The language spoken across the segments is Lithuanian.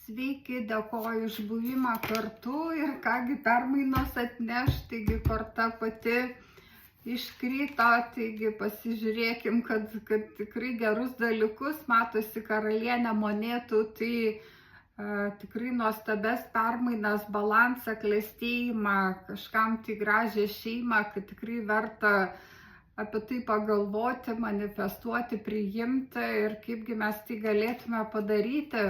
Sveiki, dėkoju už buvimą kartu ir kągi permainos atneš, taigi korta pati iškrito, taigi pasižiūrėkim, kad tikrai gerus dalykus, matosi karalienė monetų, tai tikrai nuostabes permainas, balansą, klestėjimą, kažkam tai gražią šeimą, kad tikrai verta apie tai pagalvoti, manifestuoti, priimti ir kaipgi mes tai galėtume padaryti,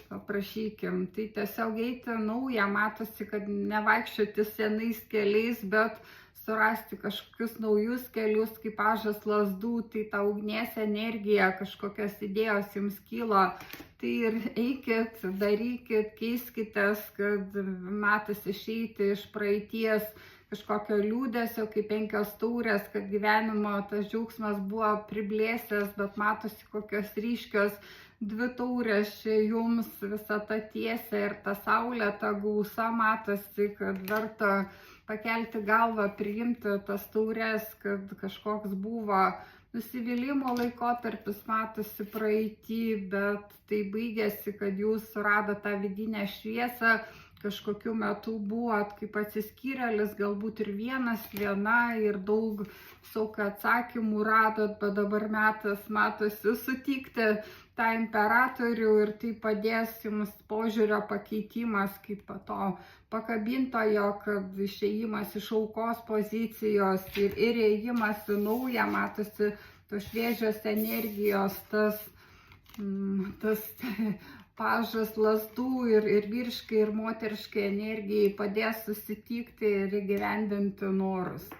paprašykim. Tai tiesiog eiti naują, matosi, kad nevaikščioti senais keliais, bet surasti kažkokius naujus kelius, kaip ažas lazdų, tai ta ugnies energija, kažkokios idėjos jums kyla. Tai ir eikit, darykit, keiskitės, kad metas išeiti iš praeities, kažkokio liūdesio, kaip 5 taurės, kad gyvenimo tas džiaugsmas buvo priblėsęs, bet matosi kokios ryškios 2 taurės čia jums, visa ta tiesė ir ta saulė, ta gausa, matosi, kad verta pakelti galvą, priimti tas taurės, kad kažkoks buvo nusivylimų laikotarpis, matosi praeitį, bet tai baigėsi, kad jūs suradot tą vidinę šviesą, kažkokiu metu buvot kaip atsiskyrėlis, galbūt ir vienas, viena ir daug visokių atsakymų radot, bet dabar metas matosi sutikti tą imperatorių ir tai padės jums požiūrio pakeitimas kaip to pakabintojo, kad išėjimas iš aukos pozicijos ir ėjimas į naują, matosi tos šviežios energijos, tas pažas lazdų ir vyriškai ir moteriškai energijai padės susitikti ir įgyvendinti norus.